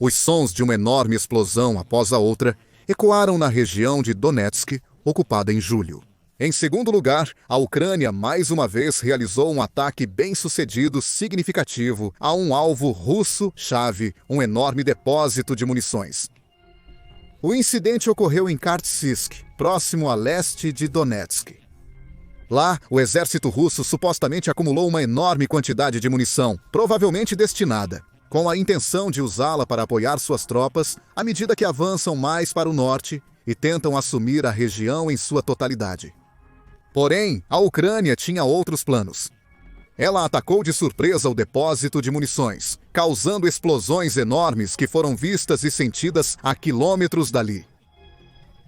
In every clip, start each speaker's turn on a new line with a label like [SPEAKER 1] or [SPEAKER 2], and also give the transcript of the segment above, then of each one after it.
[SPEAKER 1] Os sons de uma enorme explosão após a outra ecoaram na região de Donetsk, ocupada em julho. Em segundo lugar, a Ucrânia mais uma vez realizou um ataque bem-sucedido significativo a um alvo russo-chave, um enorme depósito de munições. O incidente ocorreu em Kartsysk, próximo a leste de Donetsk. Lá, o exército russo supostamente acumulou uma enorme quantidade de munição, provavelmente destinada, com a intenção de usá-la para apoiar suas tropas à medida que avançam mais para o norte e tentam assumir a região em sua totalidade. Porém, a Ucrânia tinha outros planos. Ela atacou de surpresa o depósito de munições, causando explosões enormes que foram vistas e sentidas a quilômetros dali.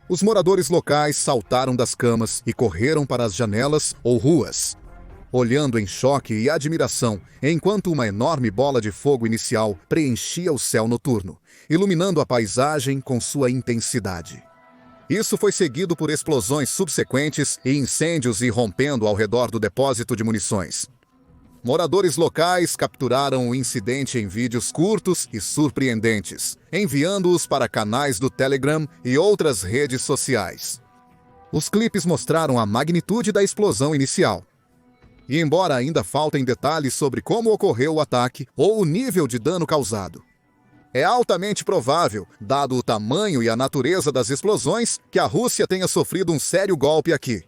[SPEAKER 1] Os moradores locais saltaram das camas e correram para as janelas ou ruas, olhando em choque e admiração, enquanto uma enorme bola de fogo inicial preenchia o céu noturno, iluminando a paisagem com sua intensidade. Isso foi seguido por explosões subsequentes e incêndios irrompendo ao redor do depósito de munições. Moradores locais capturaram o incidente em vídeos curtos e surpreendentes, enviando-os para canais do Telegram e outras redes sociais. Os clipes mostraram a magnitude da explosão inicial. E embora ainda faltem detalhes sobre como ocorreu o ataque ou o nível de dano causado, é altamente provável, dado o tamanho e a natureza das explosões, que a Rússia tenha sofrido um sério golpe aqui.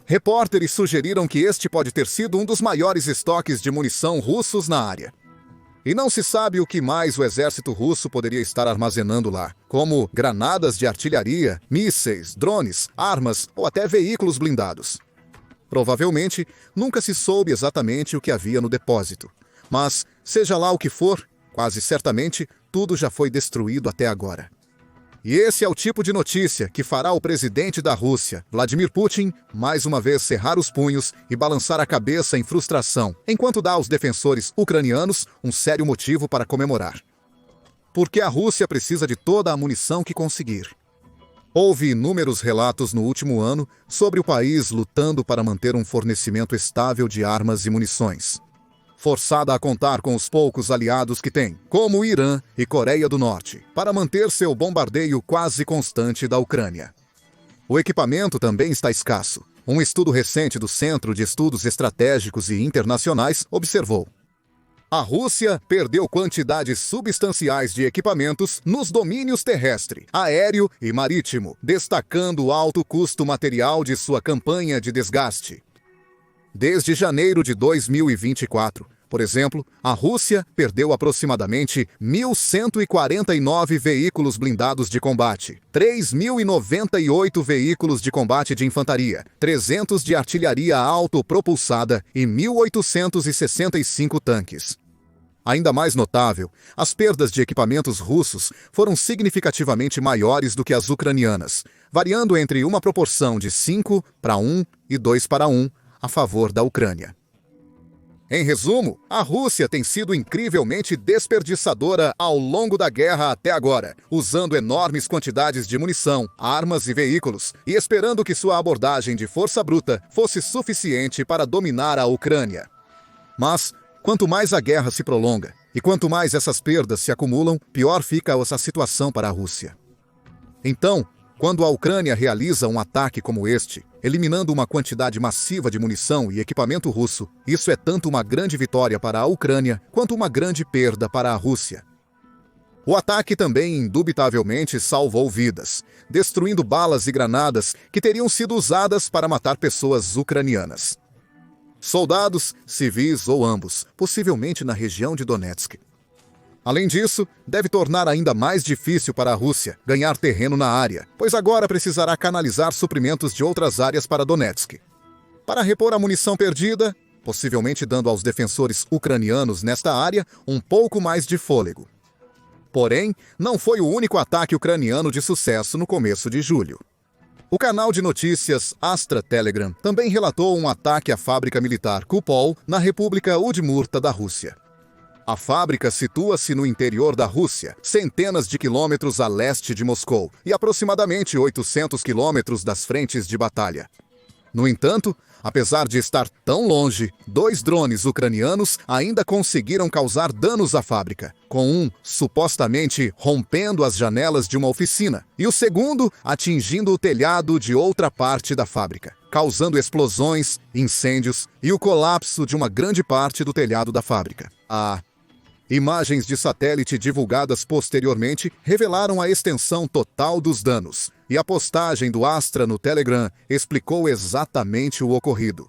[SPEAKER 1] Repórteres sugeriram que este pode ter sido um dos maiores estoques de munição russos na área. E não se sabe o que mais o exército russo poderia estar armazenando lá, como granadas de artilharia, mísseis, drones, armas ou até veículos blindados. Provavelmente, nunca se soube exatamente o que havia no depósito. Mas, seja lá o que for, quase certamente, tudo já foi destruído até agora. E esse é o tipo de notícia que fará o presidente da Rússia, Vladimir Putin, mais uma vez cerrar os punhos e balançar a cabeça em frustração, enquanto dá aos defensores ucranianos um sério motivo para comemorar. Porque a Rússia precisa de toda a munição que conseguir. Houve inúmeros relatos no último ano sobre o país lutando para manter um fornecimento estável de armas e munições, forçada a contar com os poucos aliados que tem, como o Irã e Coreia do Norte, para manter seu bombardeio quase constante da Ucrânia. O equipamento também está escasso. Um estudo recente do Centro de Estudos Estratégicos e Internacionais observou: a Rússia perdeu quantidades substanciais de equipamentos nos domínios terrestre, aéreo e marítimo, destacando o alto custo material de sua campanha de desgaste. Desde janeiro de 2024, por exemplo, a Rússia perdeu aproximadamente 1.149 veículos blindados de combate, 3.098 veículos de combate de infantaria, 300 de artilharia autopropulsada e 1.865 tanques. Ainda mais notável, as perdas de equipamentos russos foram significativamente maiores do que as ucranianas, variando entre uma proporção de 5:1 e 2:1, a favor da Ucrânia. Em resumo, a Rússia tem sido incrivelmente desperdiçadora ao longo da guerra até agora, usando enormes quantidades de munição, armas e veículos, e esperando que sua abordagem de força bruta fosse suficiente para dominar a Ucrânia. Mas, quanto mais a guerra se prolonga, e quanto mais essas perdas se acumulam, pior fica essa situação para a Rússia. Então, quando a Ucrânia realiza um ataque como este, eliminando uma quantidade massiva de munição e equipamento russo, isso é tanto uma grande vitória para a Ucrânia quanto uma grande perda para a Rússia. O ataque também indubitavelmente salvou vidas, destruindo balas e granadas que teriam sido usadas para matar pessoas ucranianas. Soldados, civis ou ambos, possivelmente na região de Donetsk. Além disso, deve tornar ainda mais difícil para a Rússia ganhar terreno na área, pois agora precisará canalizar suprimentos de outras áreas para Donetsk. Para repor a munição perdida, possivelmente dando aos defensores ucranianos nesta área um pouco mais de fôlego. Porém, não foi o único ataque ucraniano de sucesso no começo de julho. O canal de notícias Astra Telegram também relatou um ataque à fábrica militar Kupol na República Udmurta da Rússia. A fábrica situa-se no interior da Rússia, centenas de quilômetros a leste de Moscou e aproximadamente 800 quilômetros das frentes de batalha. No entanto, apesar de estar tão longe, 2 drones ucranianos ainda conseguiram causar danos à fábrica, com um supostamente rompendo as janelas de uma oficina e o segundo atingindo o telhado de outra parte da fábrica, causando explosões, incêndios e o colapso de uma grande parte do telhado da fábrica. Imagens de satélite divulgadas posteriormente revelaram a extensão total dos danos, e a postagem do Astra no Telegram explicou exatamente o ocorrido.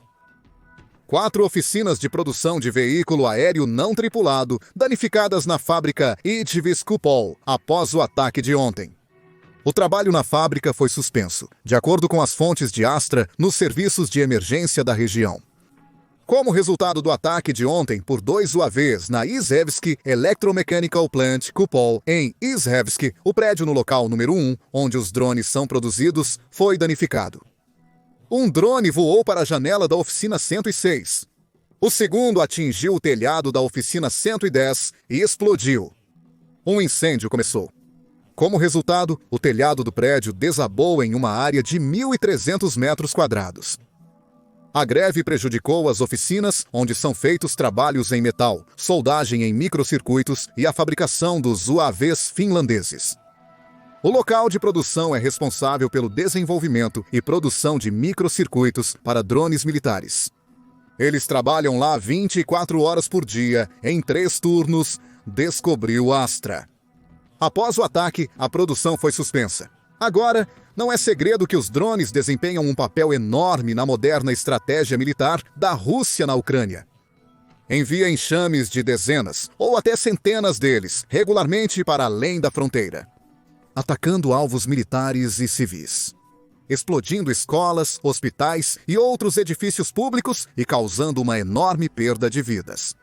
[SPEAKER 1] 4 oficinas de produção de veículo aéreo não tripulado danificadas na fábrica Idvis-Kupol após o ataque de ontem. O trabalho na fábrica foi suspenso, de acordo com as fontes de Astra nos serviços de emergência da região. Como resultado do ataque de ontem por 2 UAVs na Izhevsk Electromechanical Plant Kupol, em Izhevsk, o prédio no local número 1, onde os drones são produzidos, foi danificado. Um drone voou para a janela da oficina 106. O segundo atingiu o telhado da oficina 110 e explodiu. Um incêndio começou. Como resultado, o telhado do prédio desabou em uma área de 1.300 metros quadrados. A greve prejudicou as oficinas onde são feitos trabalhos em metal, soldagem em microcircuitos e a fabricação dos UAVs finlandeses. O local de produção é responsável pelo desenvolvimento e produção de microcircuitos para drones militares. Eles trabalham lá 24 horas por dia, em 3 turnos, descobriu Astra. Após o ataque, a produção foi suspensa. Agora, não é segredo que os drones desempenham um papel enorme na moderna estratégia militar da Rússia na Ucrânia. Envia enxames de dezenas ou até centenas deles regularmente para além da fronteira, atacando alvos militares e civis, explodindo escolas, hospitais e outros edifícios públicos e causando uma enorme perda de vidas.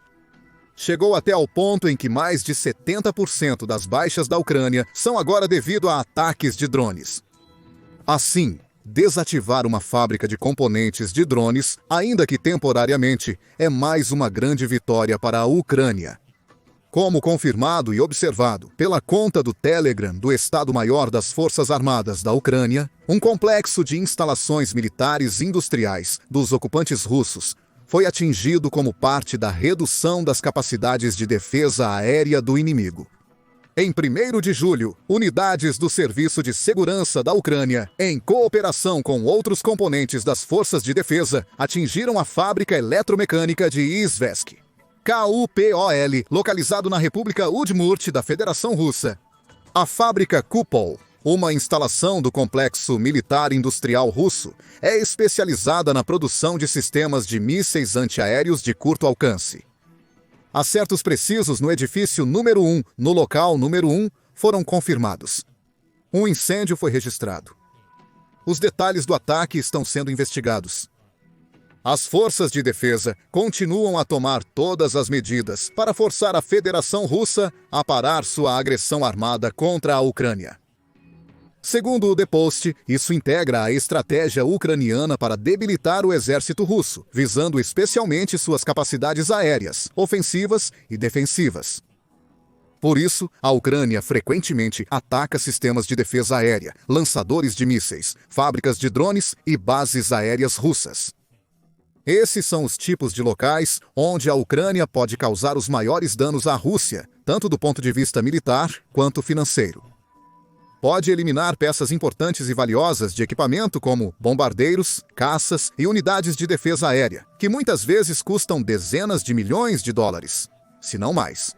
[SPEAKER 1] Chegou até ao ponto em que mais de 70% das baixas da Ucrânia são agora devido a ataques de drones. Assim, desativar uma fábrica de componentes de drones, ainda que temporariamente, é mais uma grande vitória para a Ucrânia. Como confirmado e observado pela conta do Telegram do Estado-Maior das Forças Armadas da Ucrânia, um complexo de instalações militares industriais dos ocupantes russos foi atingido como parte da redução das capacidades de defesa aérea do inimigo. Em 1º de julho, unidades do Serviço de Segurança da Ucrânia, em cooperação com outros componentes das forças de defesa, atingiram a fábrica eletromecânica de Izhevsk, KUPOL, localizado na República Udmurt da Federação Russa. A fábrica Kupol, uma instalação do complexo militar industrial russo, é especializada na produção de sistemas de mísseis antiaéreos de curto alcance. Acertos precisos no edifício número 1, no local número 1, foram confirmados. Um incêndio foi registrado. Os detalhes do ataque estão sendo investigados. As forças de defesa continuam a tomar todas as medidas para forçar a Federação Russa a parar sua agressão armada contra a Ucrânia. Segundo o The Post, isso integra a estratégia ucraniana para debilitar o exército russo, visando especialmente suas capacidades aéreas, ofensivas e defensivas. Por isso, a Ucrânia frequentemente ataca sistemas de defesa aérea, lançadores de mísseis, fábricas de drones e bases aéreas russas. Esses são os tipos de locais onde a Ucrânia pode causar os maiores danos à Rússia, tanto do ponto de vista militar quanto financeiro. Pode eliminar peças importantes e valiosas de equipamento como bombardeiros, caças e unidades de defesa aérea, que muitas vezes custam dezenas de milhões de dólares, se não mais.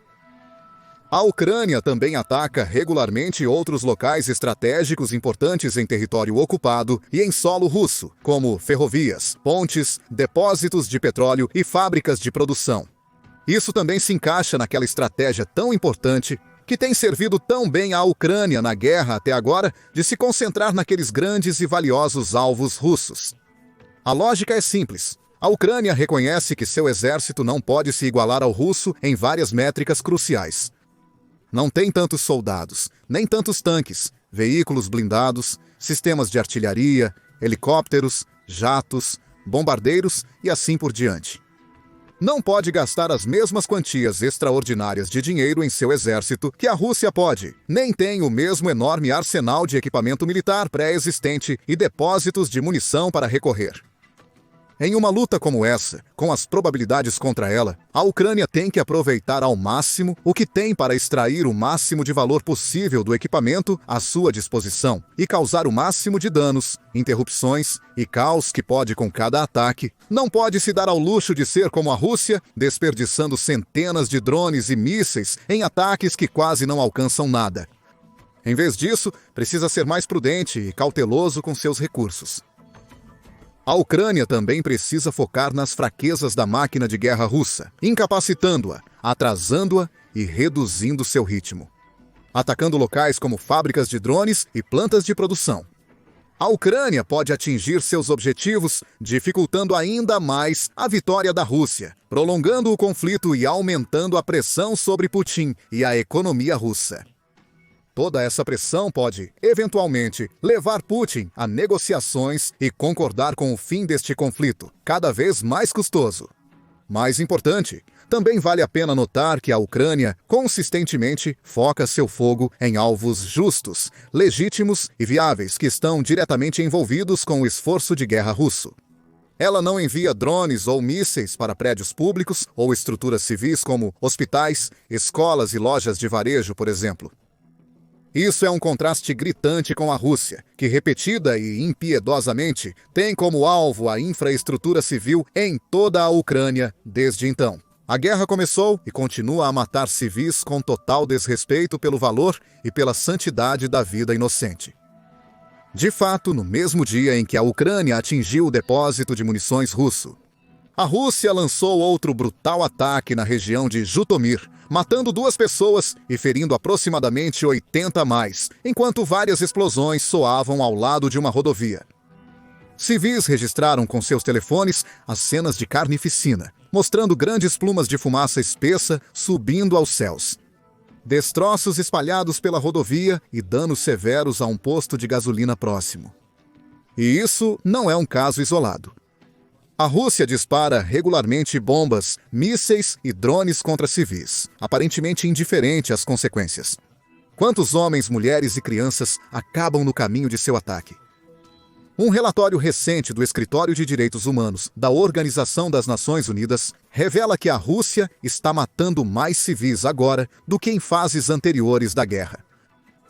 [SPEAKER 1] A Ucrânia também ataca regularmente outros locais estratégicos importantes em território ocupado e em solo russo, como ferrovias, pontes, depósitos de petróleo e fábricas de produção. Isso também se encaixa naquela estratégia tão importante que tem servido tão bem à Ucrânia na guerra até agora, de se concentrar naqueles grandes e valiosos alvos russos. A lógica é simples. A Ucrânia reconhece que seu exército não pode se igualar ao russo em várias métricas cruciais. Não tem tantos soldados, nem tantos tanques, veículos blindados, sistemas de artilharia, helicópteros, jatos, bombardeiros e assim por diante. Não pode gastar as mesmas quantias extraordinárias de dinheiro em seu exército que a Rússia pode, nem tem o mesmo enorme arsenal de equipamento militar pré-existente e depósitos de munição para recorrer. Em uma luta como essa, com as probabilidades contra ela, a Ucrânia tem que aproveitar ao máximo o que tem para extrair o máximo de valor possível do equipamento à sua disposição e causar o máximo de danos, interrupções e caos que pode com cada ataque. Não pode se dar ao luxo de ser como a Rússia, desperdiçando centenas de drones e mísseis em ataques que quase não alcançam nada. Em vez disso, precisa ser mais prudente e cauteloso com seus recursos. A Ucrânia também precisa focar nas fraquezas da máquina de guerra russa, incapacitando-a, atrasando-a e reduzindo seu ritmo. Atacando locais como fábricas de drones e plantas de produção. A Ucrânia pode atingir seus objetivos, dificultando ainda mais a vitória da Rússia, prolongando o conflito e aumentando a pressão sobre Putin e a economia russa. Toda essa pressão pode, eventualmente, levar Putin a negociações e concordar com o fim deste conflito, cada vez mais custoso. Mais importante, também vale a pena notar que a Ucrânia consistentemente foca seu fogo em alvos justos, legítimos e viáveis que estão diretamente envolvidos com o esforço de guerra russo. Ela não envia drones ou mísseis para prédios públicos ou estruturas civis como hospitais, escolas e lojas de varejo, por exemplo. Isso é um contraste gritante com a Rússia, que repetida e impiedosamente tem como alvo a infraestrutura civil em toda a Ucrânia desde então. A guerra começou e continua a matar civis com total desrespeito pelo valor e pela santidade da vida inocente. De fato, no mesmo dia em que a Ucrânia atingiu o depósito de munições russo, a Rússia lançou outro brutal ataque na região de Jutomir, matando 2 pessoas e ferindo aproximadamente 80 a mais, enquanto várias explosões soavam ao lado de uma rodovia. Civis registraram com seus telefones as cenas de carnificina, mostrando grandes plumas de fumaça espessa subindo aos céus. Destroços espalhados pela rodovia e danos severos a um posto de gasolina próximo. E isso não é um caso isolado. A Rússia dispara regularmente bombas, mísseis e drones contra civis, aparentemente indiferente às consequências. Quantos homens, mulheres e crianças acabam no caminho de seu ataque? Um relatório recente do Escritório de Direitos Humanos da Organização das Nações Unidas revela que a Rússia está matando mais civis agora do que em fases anteriores da guerra,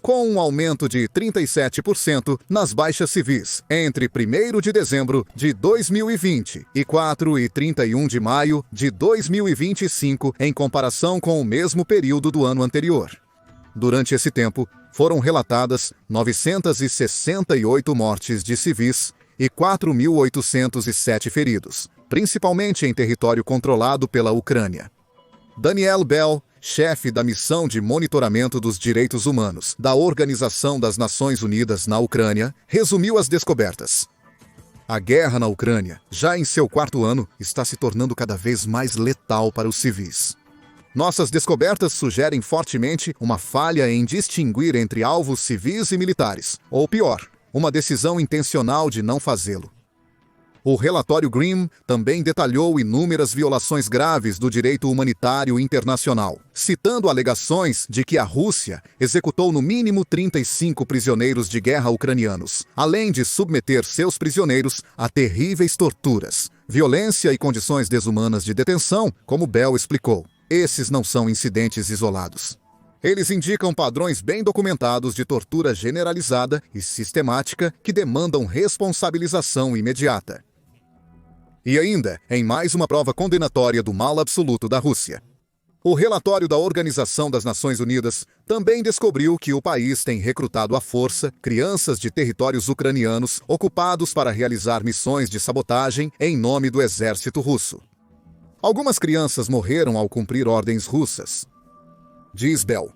[SPEAKER 1] com um aumento de 37% nas baixas civis entre 1º de dezembro de 2020 e 4 e 31 de maio de 2025, em comparação com o mesmo período do ano anterior. Durante esse tempo, foram relatadas 968 mortes de civis e 4.807 feridos, principalmente em território controlado pela Ucrânia. Daniel Bell, chefe da Missão de Monitoramento dos Direitos Humanos da Organização das Nações Unidas na Ucrânia, resumiu as descobertas. A guerra na Ucrânia, já em seu 4º ano, está se tornando cada vez mais letal para os civis. Nossas descobertas sugerem fortemente uma falha em distinguir entre alvos civis e militares, ou pior, uma decisão intencional de não fazê-lo. O relatório Grimm também detalhou inúmeras violações graves do direito humanitário internacional, citando alegações de que a Rússia executou no mínimo 35 prisioneiros de guerra ucranianos, além de submeter seus prisioneiros a terríveis torturas, violência e condições desumanas de detenção, como Bell explicou. Esses não são incidentes isolados. Eles indicam padrões bem documentados de tortura generalizada e sistemática que demandam responsabilização imediata. E ainda, em mais uma prova condenatória do mal absoluto da Rússia, o relatório da Organização das Nações Unidas também descobriu que o país tem recrutado à força crianças de territórios ucranianos ocupados para realizar missões de sabotagem em nome do exército russo. Algumas crianças morreram ao cumprir ordens russas. Diz Bell.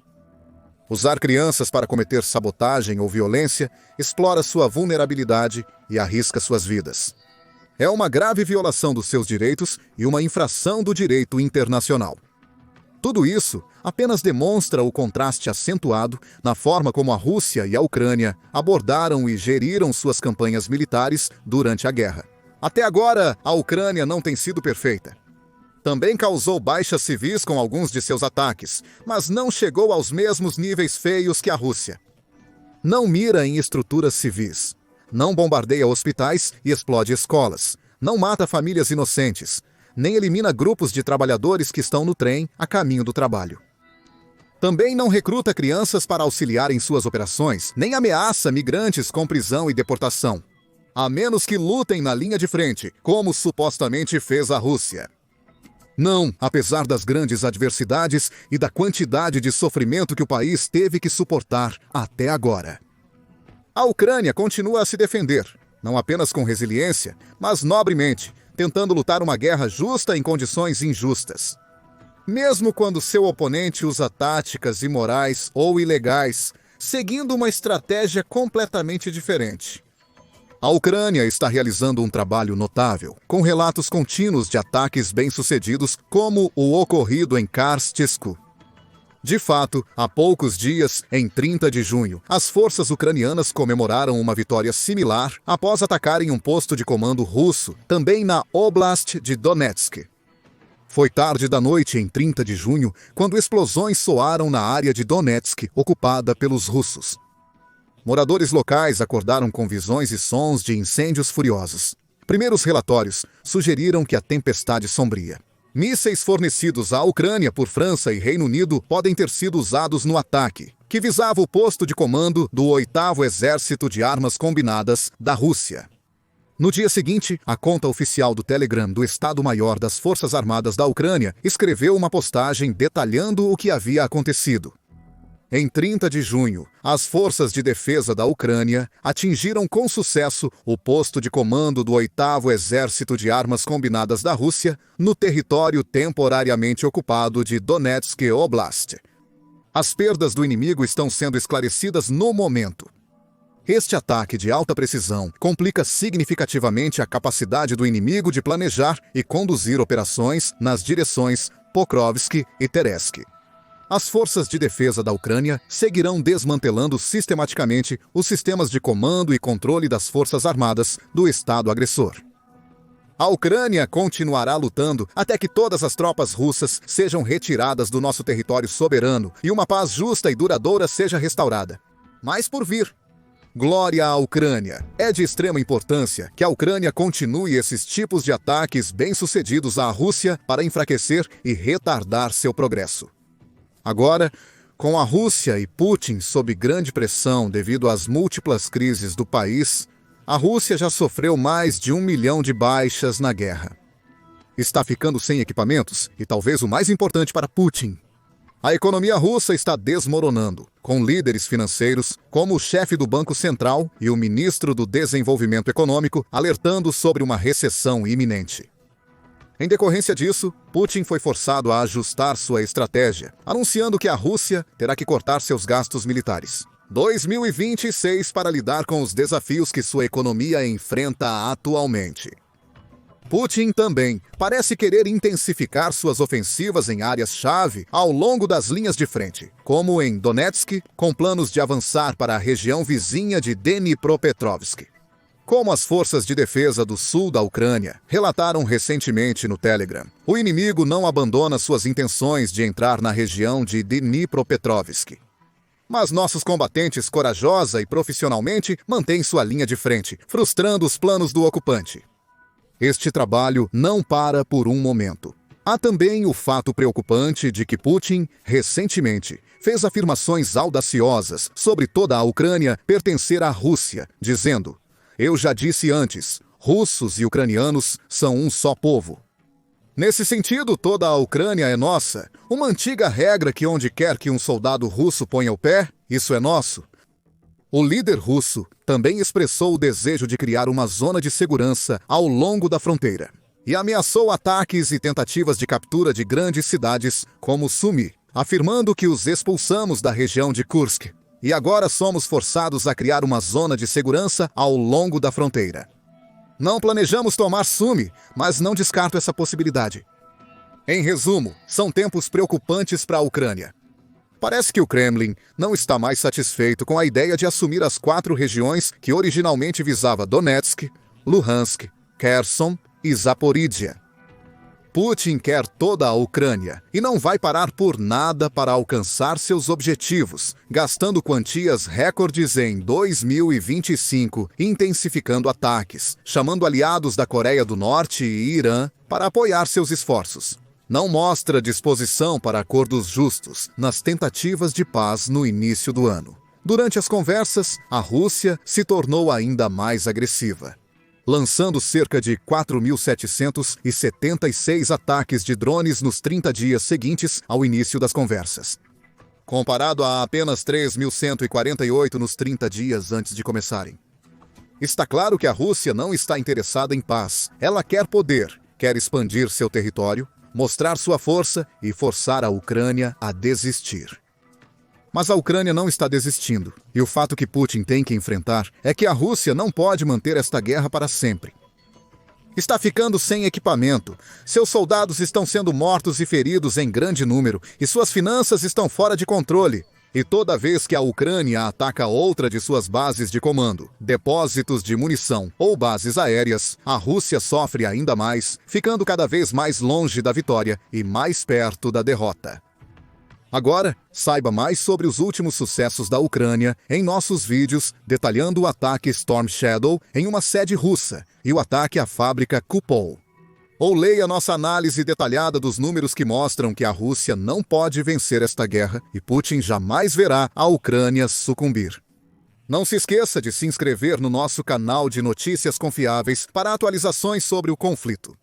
[SPEAKER 1] Usar crianças para cometer sabotagem ou violência explora sua vulnerabilidade e arrisca suas vidas. É uma grave violação dos seus direitos e uma infração do direito internacional. Tudo isso apenas demonstra o contraste acentuado na forma como a Rússia e a Ucrânia abordaram e geriram suas campanhas militares durante a guerra. Até agora, a Ucrânia não tem sido perfeita. Também causou baixas civis com alguns de seus ataques, mas não chegou aos mesmos níveis feios que a Rússia. Não mira em estruturas civis. Não bombardeia hospitais e explode escolas, não mata famílias inocentes, nem elimina grupos de trabalhadores que estão no trem a caminho do trabalho. Também não recruta crianças para auxiliar em suas operações, nem ameaça migrantes com prisão e deportação, a menos que lutem na linha de frente, como supostamente fez a Rússia. Não, apesar das grandes adversidades e da quantidade de sofrimento que o país teve que suportar até agora. A Ucrânia continua a se defender, não apenas com resiliência, mas nobremente, tentando lutar uma guerra justa em condições injustas. Mesmo quando seu oponente usa táticas imorais ou ilegais, seguindo uma estratégia completamente diferente. A Ucrânia está realizando um trabalho notável, com relatos contínuos de ataques bem-sucedidos, como o ocorrido em Karstysku. De fato, há poucos dias, em 30 de junho, as forças ucranianas comemoraram uma vitória similar após atacarem um posto de comando russo, também na Oblast de Donetsk. Foi tarde da noite, em 30 de junho, quando explosões soaram na área de Donetsk, ocupada pelos russos. Moradores locais acordaram com visões e sons de incêndios furiosos. Primeiros relatórios sugeriram que a tempestade sombria. Mísseis fornecidos à Ucrânia por França e Reino Unido podem ter sido usados no ataque, que visava o posto de comando do 8º Exército de Armas Combinadas da Rússia. No dia seguinte, a conta oficial do Telegram do Estado-Maior das Forças Armadas da Ucrânia escreveu uma postagem detalhando o que havia acontecido. Em 30 de junho, as forças de defesa da Ucrânia atingiram com sucesso o posto de comando do 8º Exército de Armas Combinadas da Rússia no território temporariamente ocupado de Donetsk Oblast. As perdas do inimigo estão sendo esclarecidas no momento. Este ataque de alta precisão complica significativamente a capacidade do inimigo de planejar e conduzir operações nas direções Pokrovsk e Terezk. As forças de defesa da Ucrânia seguirão desmantelando sistematicamente os sistemas de comando e controle das forças armadas do Estado agressor. A Ucrânia continuará lutando até que todas as tropas russas sejam retiradas do nosso território soberano e uma paz justa e duradoura seja restaurada. Mas por vir. Glória à Ucrânia! É de extrema importância que a Ucrânia continue esses tipos de ataques bem-sucedidos à Rússia para enfraquecer e retardar seu progresso. Agora, com a Rússia e Putin sob grande pressão devido às múltiplas crises do país, a Rússia já sofreu mais de 1 milhão de baixas na guerra. Está ficando sem equipamentos e talvez o mais importante para Putin. A economia russa está desmoronando, com líderes financeiros como o chefe do Banco Central e o ministro do Desenvolvimento Econômico alertando sobre uma recessão iminente. Em decorrência disso, Putin foi forçado a ajustar sua estratégia, anunciando que a Rússia terá que cortar seus gastos militares. 2026 para lidar com os desafios que sua economia enfrenta atualmente. Putin também parece querer intensificar suas ofensivas em áreas-chave ao longo das linhas de frente, como em Donetsk, com planos de avançar para a região vizinha de Dnipropetrovsk. Como as forças de defesa do sul da Ucrânia relataram recentemente no Telegram, o inimigo não abandona suas intenções de entrar na região de Dnipropetrovsk. Mas nossos combatentes corajosa e profissionalmente mantêm sua linha de frente, frustrando os planos do ocupante. Este trabalho não para por um momento. Há também o fato preocupante de que Putin, recentemente, fez afirmações audaciosas sobre toda a Ucrânia pertencer à Rússia, dizendo: "Eu já disse antes, russos e ucranianos são um só povo." Nesse sentido, toda a Ucrânia é nossa, uma antiga regra que onde quer que um soldado russo ponha o pé, isso é nosso. O líder russo também expressou o desejo de criar uma zona de segurança ao longo da fronteira e ameaçou ataques e tentativas de captura de grandes cidades como Sumy, afirmando que os expulsamos da região de Kursk e agora somos forçados a criar uma zona de segurança ao longo da fronteira. Não planejamos tomar Sumy, mas não descarto essa possibilidade. Em resumo, são tempos preocupantes para a Ucrânia. Parece que o Kremlin não está mais satisfeito com a ideia de assumir as 4 regiões que originalmente visava Donetsk, Luhansk, Kherson e Zaporídia. Putin quer toda a Ucrânia e não vai parar por nada para alcançar seus objetivos, gastando quantias recordes em 2025, intensificando ataques, chamando aliados da Coreia do Norte e Irã para apoiar seus esforços. Não mostra disposição para acordos justos nas tentativas de paz no início do ano. Durante as conversas, a Rússia se tornou ainda mais agressiva, lançando cerca de 4.776 ataques de drones nos 30 dias seguintes ao início das conversas, comparado a apenas 3.148 nos 30 dias antes de começarem. Está claro que a Rússia não está interessada em paz. Ela quer poder, quer expandir seu território, mostrar sua força e forçar a Ucrânia a desistir. Mas a Ucrânia não está desistindo, e o fato que Putin tem que enfrentar é que a Rússia não pode manter esta guerra para sempre. Está ficando sem equipamento, seus soldados estão sendo mortos e feridos em grande número, e suas finanças estão fora de controle. E toda vez que a Ucrânia ataca outra de suas bases de comando, depósitos de munição ou bases aéreas, a Rússia sofre ainda mais, ficando cada vez mais longe da vitória e mais perto da derrota. Agora, saiba mais sobre os últimos sucessos da Ucrânia em nossos vídeos detalhando o ataque Storm Shadow em uma sede russa e o ataque à fábrica Kupol. Ou leia nossa análise detalhada dos números que mostram que a Rússia não pode vencer esta guerra e Putin jamais verá a Ucrânia sucumbir. Não se esqueça de se inscrever no nosso canal de notícias confiáveis para atualizações sobre o conflito.